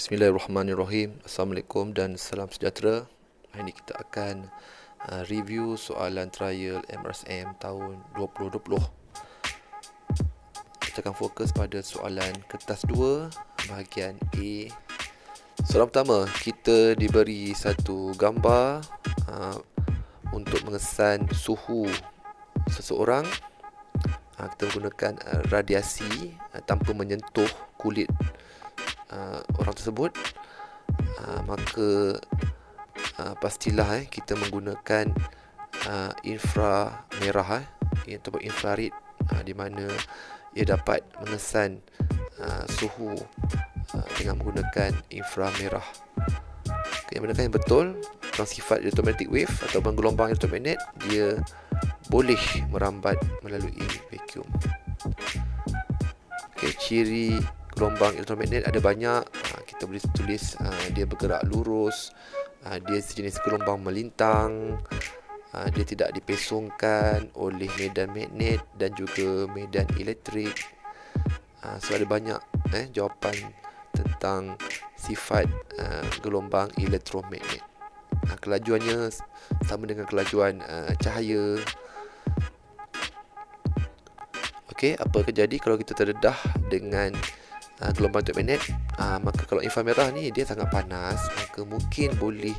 Bismillahirrahmanirrahim. Assalamualaikum dan salam sejahtera. Hari ini kita akan review soalan trial MRSM tahun 2020. Kita akan fokus pada soalan kertas 2 bahagian A. Soalan pertama, kita diberi satu gambar untuk mengesan suhu seseorang. Kita menggunakan radiasi tanpa menyentuh kulit orang tersebut. Maka pastilah kita menggunakan inframerah ataupun infrared, di mana ia dapat mengesan suhu dengan menggunakan inframerah. Yang manakah yang betul tentang sifat electromagnetic wave ataupun gelombang elektromagnet, dia boleh merambat melalui vacuum. Ciri gelombang elektromagnet ada banyak. Kita boleh tulis dia bergerak lurus, dia sejenis gelombang melintang, dia tidak dipesongkan oleh medan magnet dan juga medan elektrik. So ada banyak jawapan tentang sifat gelombang elektromagnet. Kelajuannya sama dengan kelajuan cahaya. Apa akan jadi kalau kita terdedah dengan gelombang elektromagnet? Maka kalau inframerah ni dia sangat panas, maka mungkin boleh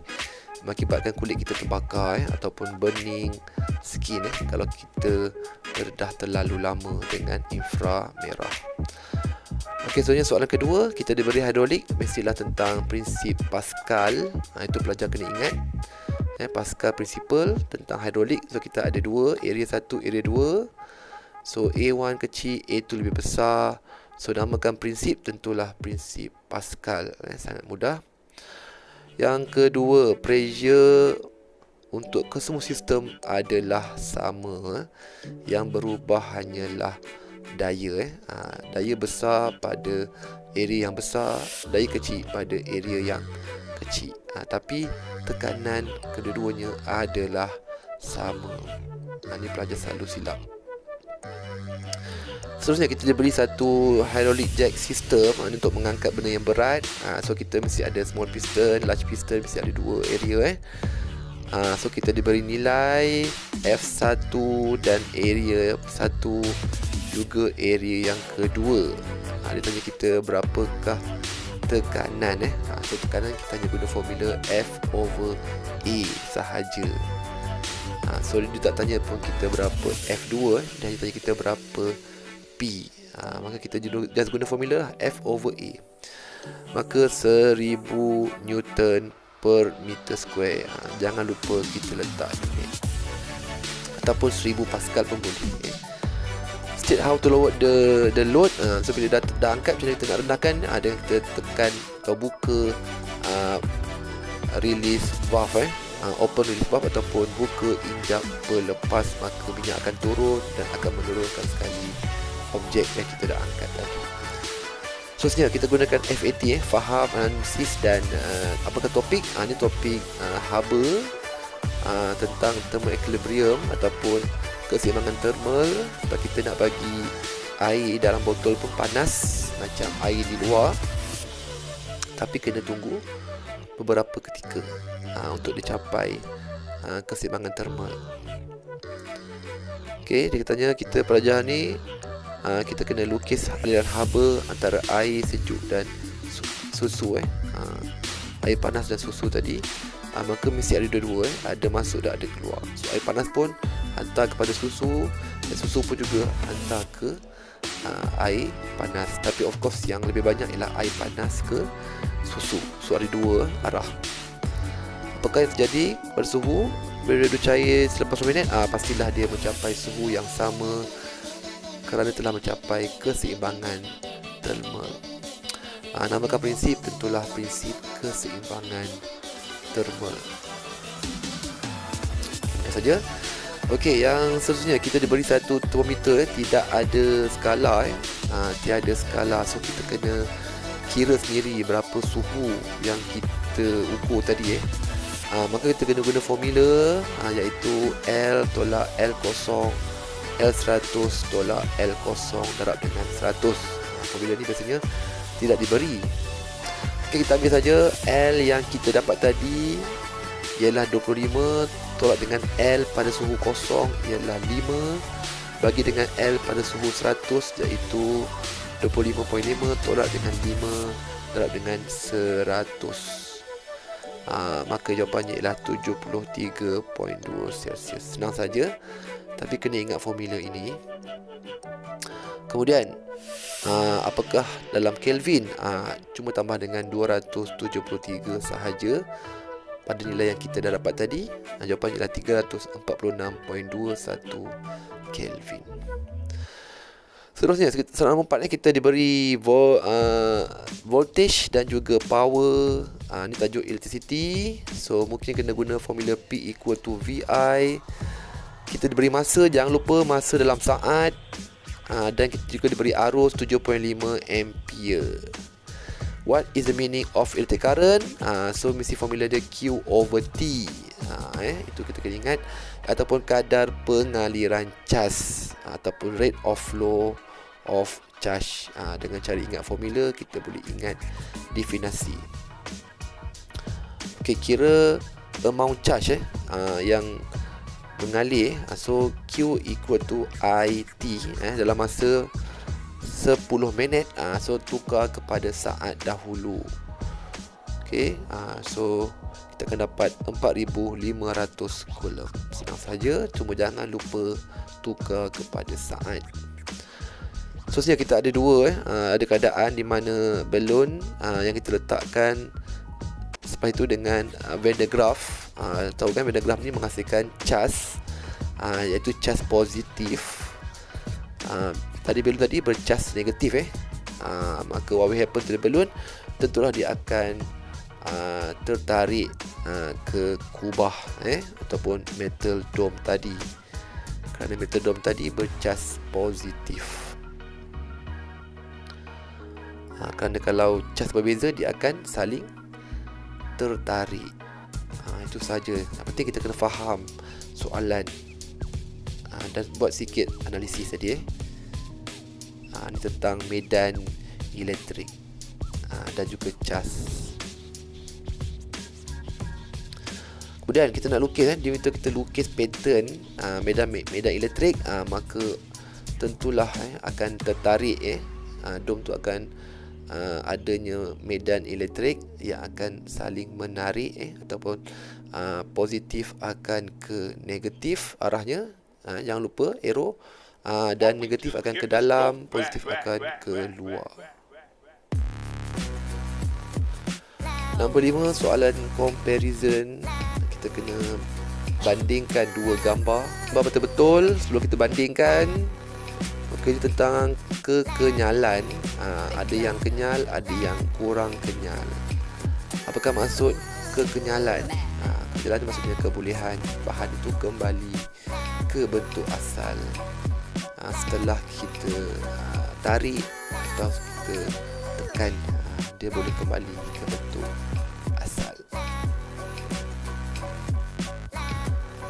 mengakibatkan kulit kita terbakar ataupun burning skin kalau kita terdedah terlalu lama dengan inframerah. Seterusnya soalan kedua, kita diberi hidrolik, mestilah tentang prinsip Pascal. Itu pelajar kena ingat. Pascal principle tentang hidrolik. So kita ada dua, area 1, area 2. So A1 kecil, A2 lebih besar. So namakan prinsip tentulah prinsip Pascal. Sangat mudah. Yang kedua, pressure untuk kesemua sistem adalah sama. Yang berubah hanyalah daya. Daya besar pada area yang besar, daya kecil pada area yang kecil. Tapi tekanan kedua-duanya adalah sama. Ini pelajar selalu silap. Seterusnya kita diberi satu hydraulic jack system untuk mengangkat benda yang berat. So kita mesti ada small piston, large piston, mesti ada dua area. So kita diberi nilai F1 dan area 1 juga area yang kedua. Dia tanya kita berapakah tekanan. So tekanan kita hanya guna formula F/A sahaja. So dia tak tanya pun kita berapa F2, dia hanya tanya kita berapa P. Maka kita just guna formula F/A. Maka 1000 Newton per meter square. Jangan lupa kita letak unit, ataupun 1000 Pascal pun boleh. State how to lower the load. So bila dah angkat, macam mana kita nak rendahkan? Dengan kita tekan atau buka release valve, open release valve, ataupun buka injak pelepas, maka minyak akan turun dan akan menurunkan sekali objek yang kita dah angkat tadi. Seterusnya kita gunakan FAT, faham, analisis dan apakah topik? Ini topik Haber tentang thermal equilibrium ataupun keseimbangan thermal. Sebab kita nak bagi air dalam botol pun panas macam air di luar, tapi kena tunggu beberapa ketika untuk dicapai keseimbangan thermal. Dia tanya kita pelajar ni, kita kena lukis aliran haba antara air sejuk dan susu. Air panas dan susu tadi, maka mesti ada dua-dua, ada masuk dan ada keluar. So air panas pun hantar kepada susu, dan susu pun juga hantar ke air panas. Tapi of course yang lebih banyak ialah air panas ke susu. So ada dua arah. Apakah yang terjadi pada suhu bila redu cair selepas minit? Pastilah dia mencapai suhu yang sama kerana telah mencapai keseimbangan thermal. Namakan prinsip tentulah prinsip keseimbangan thermal. Ini saja. Yang seterusnya kita diberi satu termometer, tidak ada skala. Tiada skala. So kita kena kira sendiri berapa suhu yang kita ukur tadi. Maka kita kena guna formula, iaitu L tolak L0, L100 tolak L0 darab dengan 100. Formula ni biasanya tidak diberi. Okay, kita ambil saja L yang kita dapat tadi ialah 25 tolak dengan L pada suhu kosong ialah 5 bagi dengan L pada suhu 100 iaitu 25.5 tolak dengan 5 tolak dengan 100. Maka jawapannya ialah 73.2 Celsius. Senang saja, tapi kena ingat formula ini. Kemudian apakah dalam Kelvin? Cuma tambah dengan 273 sahaja pada nilai yang kita dah dapat tadi. Jawapannya ialah 346.21 Kelvin. Seterusnya, soalan nombor 4 kita diberi voltage dan juga power. Ni tajuk electricity. So mungkin kena guna formula P equal to VI. Kita diberi masa, jangan lupa masa dalam saat. Dan kita juga diberi arus 7.5 ampere. What is the meaning of electric current? So mesti formula dia Q over T. Itu kita kena ingat. Ataupun kadar pengaliran cas, ataupun rate of flow of charge. Dengan cara ingat formula, kita boleh ingat definisi. Okay, kira amount charge yang mengalir. So Q equal to IT dalam masa 10 minit. So tukar kepada saat dahulu. Okay, so kita akan dapat 4,500 Coulomb. Senang saja, cuma jangan lupa tukar kepada saat. So sebenarnya kita ada dua ada keadaan di mana balon yang kita letakkan selepas itu dengan Van de Graaff. Tahu kan Van de Graaff ni menghasilkan cas, iaitu cas positif. Tadi balon tadi bercas negatif maka what will happen to the balloon? Tentulah dia akan tertarik ke kubah ataupun metal dome tadi, kerana metal dome tadi bercas positif. Kerana kalau cas berbeza, dia akan saling tertarik. Itu saja. Yang penting kita kena faham soalan dan buat sikit analisis tadi. Ini tentang medan elektrik dan juga cas. Kemudian kita nak lukis, dia minta kita lukis pattern medan elektrik. Maka tentulah akan tertarik dome tu akan adanya medan elektrik yang akan saling menarik ataupun positif akan ke negatif arahnya. Jangan lupa arrow. Dan negatif akan ke dalam, positif akan ke luar. Nombor 5, soalan comparison. Kita kena bandingkan dua gambar. Betul-betul sebelum kita bandingkan. Maka ini tentang kekenyalan. Ada yang kenyal, ada yang kurang kenyal. Apakah maksud kekenyalan? Kekenyalan maksudnya kebolehan bahan itu kembali ke bentuk asal setelah kita tarik atau kita tekan. Dia boleh kembali ke bentuk asal.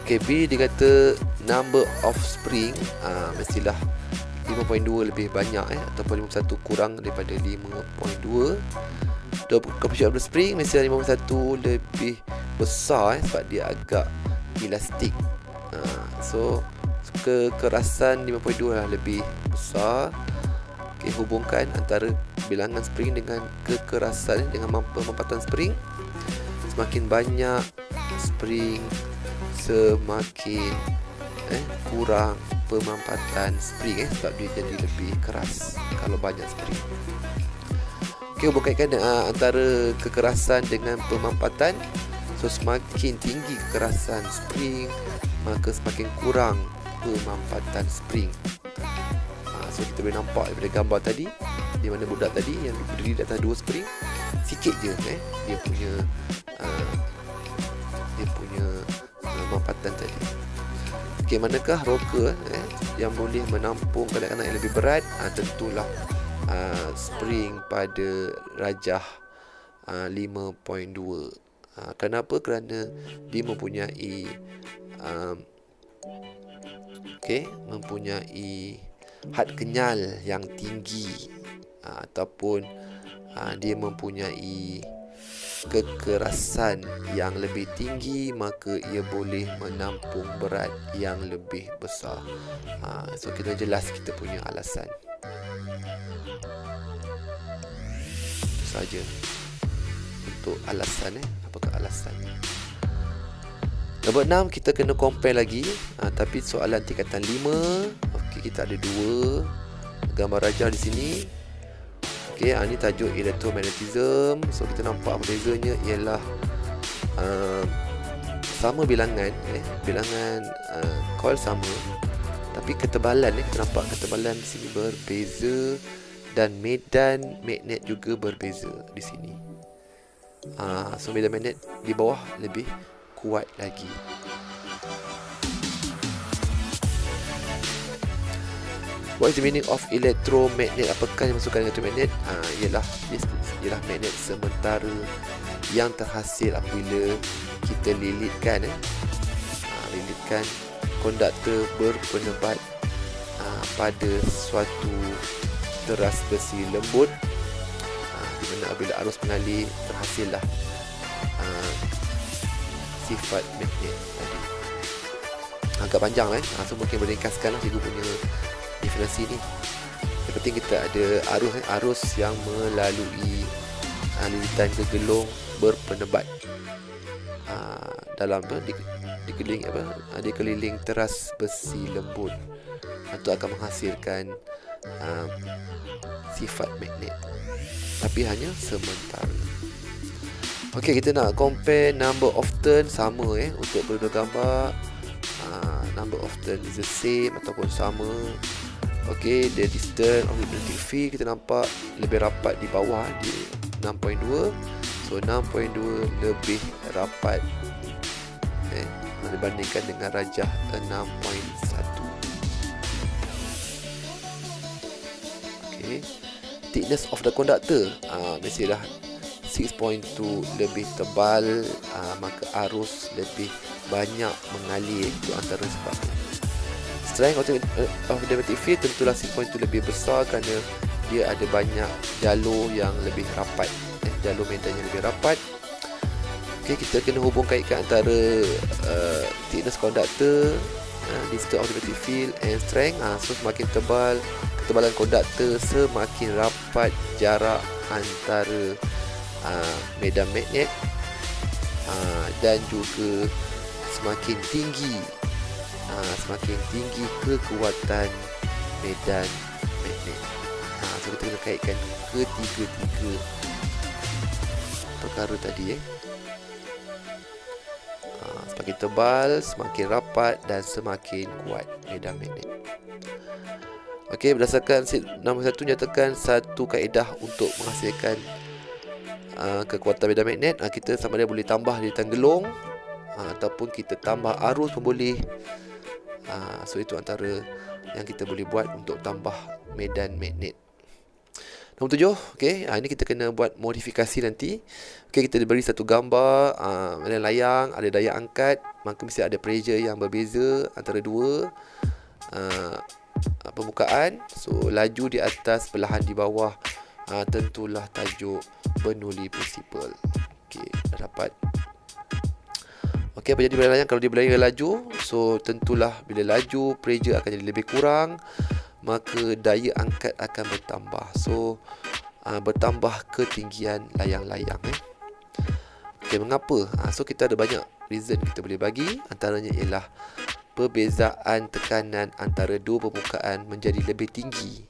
Okay, B dia kata number of spring mestilah 5.2 lebih banyak ataupun 51 kurang daripada 5.2. Coefficient of the spring mestilah 51 lebih besar sebab dia agak elastik. So kekerasan 5.2 lah lebih besar. Okay, hubungkan antara bilangan spring dengan kekerasan dengan pemampatan spring. Semakin banyak spring, semakin kurang pemampatan spring sebab dia jadi lebih keras kalau banyak spring. Okay, hubungkan antara kekerasan dengan pemampatan. So semakin tinggi kekerasan spring, maka semakin kurang pemampatan spring. So kita boleh nampak daripada gambar tadi, di mana budak tadi yang berdiri di atas dua spring, sikit je dia punya pemampatan tadi. Okay, manakah rocker yang boleh menampung kanak-kanak yang lebih berat? Tentulah spring pada rajah 5.2. Kenapa? Kerana dia mempunyai mempunyai had kenyal yang tinggi, ataupun dia mempunyai kekerasan yang lebih tinggi, maka ia boleh menampung berat yang lebih besar. So kita jelas kita punya alasan. Itu saja untuk alasan. Apakah alasannya? Nombor 6, kita kena compare lagi. Tapi soalan tingkatan 5. Okey, kita ada 2 gambar rajah di sini. Okey, ini tajuk electromagnetism. So kita nampak bezanya ialah sama bilangan, bilangan coil sama, tapi ketebalan, kita nampak ketebalan di sini berbeza dan medan magnet juga berbeza di sini. So medan magnet di bawah lebih kuat lagi. What is the meaning of electromagnet? Apakah yang dimaksudkan electromagnet? Ialah magnet sementara yang terhasil apabila kita lilitkan konduktor berpenebat pada suatu teras besi lembut, di mana apabila arus mengalir terhasillah sifat magnet tadi. Agak panjang so mungkin meringkaskan cikgu punya definisi ni. Yang penting kita ada arus yang melalui lilitan kegelung berpenebat dalam dikeliling teras besi lembut, itu akan menghasilkan sifat magnet, tapi hanya sementara. Okey, kita nak compare number of turn sama untuk kedua gambar. Number of turn is the same ataupun sama. Okey, the distance of the magnetic field kita nampak lebih rapat di bawah di 6.2. So 6.2 lebih rapat dibandingkan dengan rajah 6.1. Okey, thickness of the conductor mestilah 6.2 lebih tebal, maka arus lebih banyak mengalir, itu antara sebabnya. Strength of the magnetic field tentulah 6.2 lebih besar kerana dia ada banyak jalur yang lebih rapat, jalur medan yang lebih rapat. Okey, kita kena hubung kaitkan antara thickness conductor, distance of the magnetic field and strength. So semakin tebal ketebalan konduktor, semakin rapat jarak antara medan magnet, dan juga semakin tinggi kekuatan medan magnet. So kita kena kaitkan ketiga-tiga perkara tadi. Semakin tebal, semakin rapat dan semakin kuat medan magnet. Okey, berdasarkan nombor 1 nyatakan satu kaedah untuk menghasilkan kekuatan medan magnet. Kita sama ada boleh tambah lilitan gelung, ataupun kita tambah arus pun boleh. So itu antara yang kita boleh buat untuk tambah medan magnet. Nombor 7, okey, ini kita kena buat modifikasi nanti. Okey, kita diberi satu gambar medan layang, ada daya angkat, maka mesti ada pressure yang berbeza antara dua permukaan. So laju di atas, perlahan di bawah, tentulah tajuk Bernoulli Principle. Okey, dah dapat. Okey, apa jadi medan layang kalau dia berlari laju? So tentulah bila laju pressure akan jadi lebih kurang, maka daya angkat akan bertambah. So bertambah ketinggian layang-layang. Okey, mengapa? So kita ada banyak reason kita boleh bagi. Antaranya ialah perbezaan tekanan antara dua permukaan menjadi lebih tinggi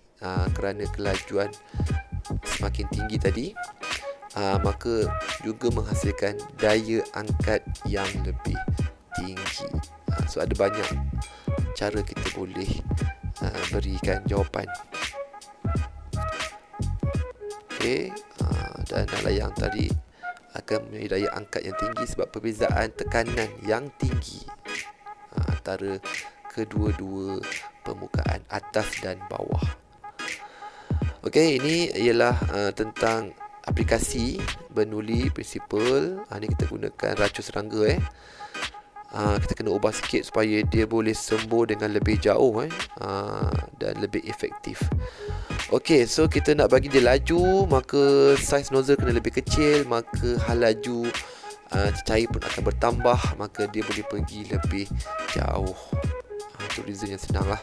kerana kelajuan semakin tinggi tadi, maka juga menghasilkan daya angkat yang lebih tinggi. So ada banyak cara kita boleh berikan jawapan. Okey, dan layang tadi akan mempunyai daya angkat yang tinggi sebab perbezaan tekanan yang tinggi antara kedua-dua permukaan atas dan bawah. Okey, ini ialah tentang aplikasi Bernoulli Principle. Ini kita gunakan racun serangga. kita kena ubah sikit supaya dia boleh sembuh dengan lebih jauh dan lebih efektif. Okey, so kita nak bagi dia laju, maka saiz nozzle kena lebih kecil, maka hal laju cair pun akan bertambah, maka dia boleh pergi lebih jauh. Itu reason yang senang lah.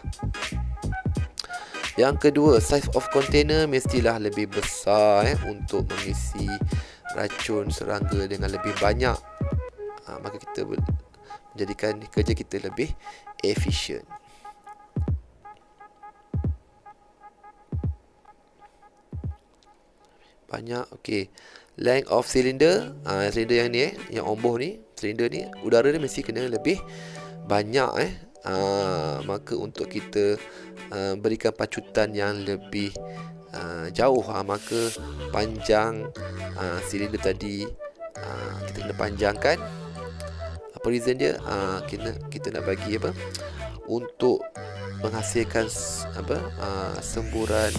Yang kedua, size of container mestilah lebih besar untuk mengisi racun serangga dengan lebih banyak. Maka kita menjadikan kerja kita lebih efisien. Banyak. Okey. Length of cylinder, cylinder yang ni yang omboh ni, cylinder ni udara dia mesti kena lebih banyak maka untuk kita berikan pacutan yang lebih jauh, maka panjang silinder tadi kita kena panjangkan. Apa reason dia? Kita nak bagi apa? Untuk menghasilkan semburan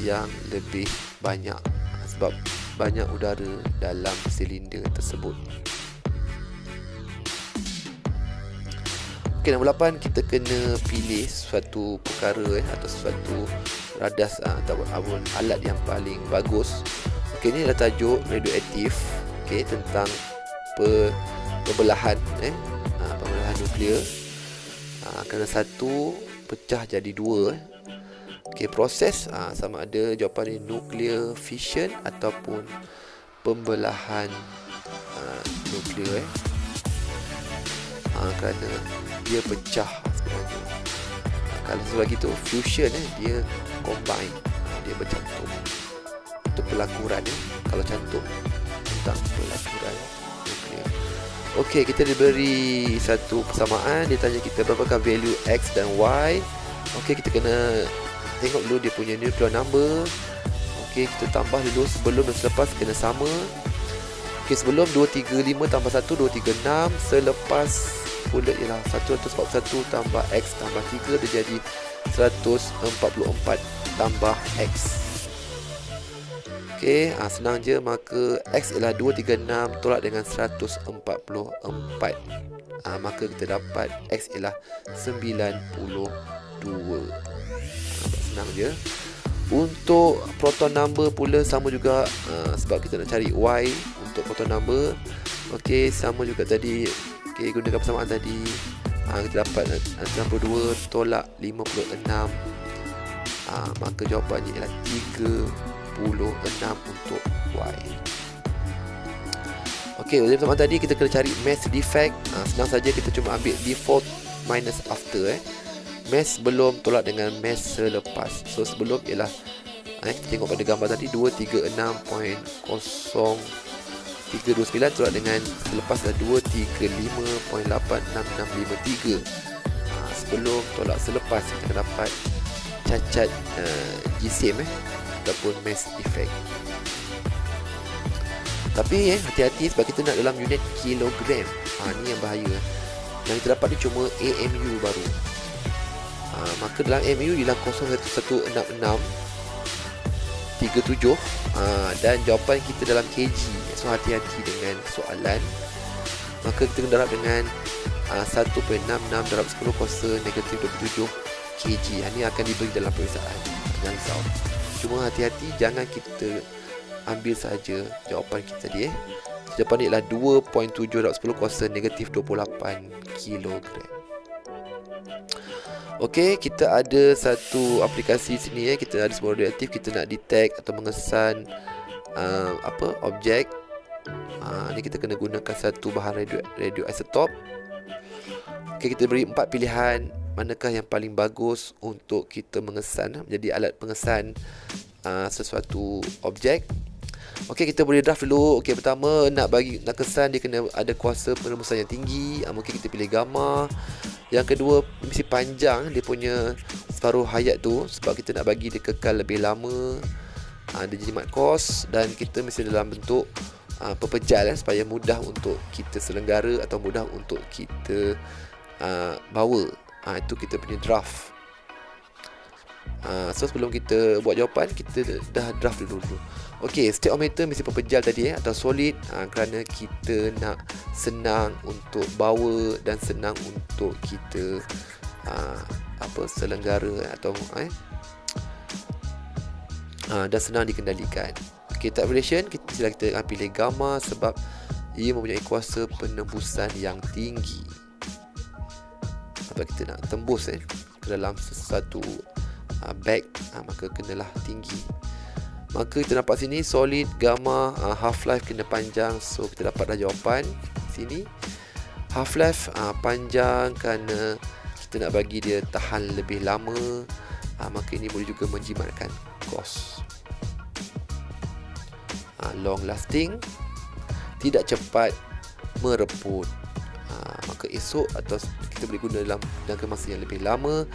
yang lebih banyak, sebab banyak udara dalam silinder tersebut. Okey, nombor 8, kita kena pilih suatu perkara atau suatu radas atau alat yang paling bagus. Okey, ini adalah tajuk radioaktif, okey, tentang pembelahan pembelahan nuklear. Kerana satu pecah jadi dua. Okey, proses sama ada jawapan ni nuclear fission ataupun pembelahan nuklear kerana dia pecah sebenarnya. Kalau sebab itu fusion dia combine, dia bercantum. Itu pelakuran kalau cantum tentang pelakuran nuklear. Okey, kita diberi satu persamaan, dia tanya kita berapakah value X dan Y. Okey, kita kena tengok dulu dia punya nuclear number. Okey, kita tambah dulu sebelum dan selepas kena sama. Okey, sebelum 235 tambah 1 236, selepas pula ialah 141 tambah X tambah 3, dia jadi 144 tambah X. Okey, senang je, maka X ialah 236 tolak dengan 144. Maka kita dapat X ialah 92. Senang je. Untuk proton number pula sama juga, sebab kita nak cari Y untuk proton number. Okey, sama juga tadi. Okey, gunakan persamaan tadi. Kita dapat 62 tolak 56. Maka jawapannya ialah 36 untuk Y. Okey, dari persamaan tadi kita kena cari mass defect. Senang saja, kita cuma ambil default minus after. Mass sebelum tolak dengan mass selepas. So sebelum ialah kita tengok pada gambar tadi 236.0329 tolak dengan selepas adalah 235.86653. Sebelum tolak selepas kita akan dapat cacat jisim ataupun mass defect. Tapi hati-hati sebab kita nak dalam unit kilogram. Ni yang bahaya. Yang kita dapat ni cuma AMU baru. Maka dalam AMU ialah 0116637 dan jawapan kita dalam kg. So hati-hati dengan soalan. Maka kita kena darab dengan 1.66 darab 10 kuasa negatif 27 kg. Ini akan diberi dalam peperiksaan. Jangan risau. Cuma hati-hati, jangan kita ambil saja jawapan kita tadi. Jawapan ni ialah 2.7 darab 10 kuasa negatif 28 kilogram. Okey, kita ada satu aplikasi sini kita ada sebuah radioaktif, kita nak detect atau mengesan objek. Ni kita kena gunakan satu bahan radioisotop. Okey, kita beri 4 pilihan, manakah yang paling bagus untuk kita mengesan menjadi alat pengesan sesuatu objek. Okey, kita boleh draft dulu. Okey, pertama nak kesan dia kena ada kuasa penembusan yang tinggi. Mungkin kita pilih gamma. Yang kedua, mesti panjang dia punya separuh hayat tu, sebab kita nak bagi dia kekal lebih lama. Dia jimat kos, dan kita mesti dalam bentuk pepejal supaya mudah untuk kita selenggara atau mudah untuk kita bawa. Itu kita punya draft. So sebelum kita buat jawapan, kita dah draft dulu. Okey, state of matter mesti pepejal tadi atau solid, kerana kita nak senang untuk bawa dan senang untuk kita selenggara atau dan senang dikendalikan. Okey, type relation kita akan pilih gamma sebab ia mempunyai kuasa penembusan yang tinggi. Sebab kita nak tembus ke dalam sesuatu bag, maka kenalah tinggi. Maka kita nampak sini solid, gamma, half-life kena panjang. So kita dapat dah jawapan sini. Half-life panjang kerana kita nak bagi dia tahan lebih lama. Maka ini boleh juga menjimatkan kos. Long lasting, tidak cepat mereput. Maka esok atau kita boleh guna dalam jangka masa yang lebih lama.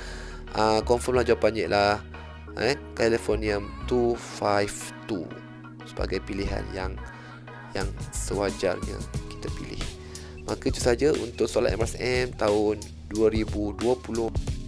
Confirmlah jawapannya ialah Californium 252 sebagai pilihan yang sewajarnya kita pilih. Maka itu saja untuk soalan MRSM tahun 2020.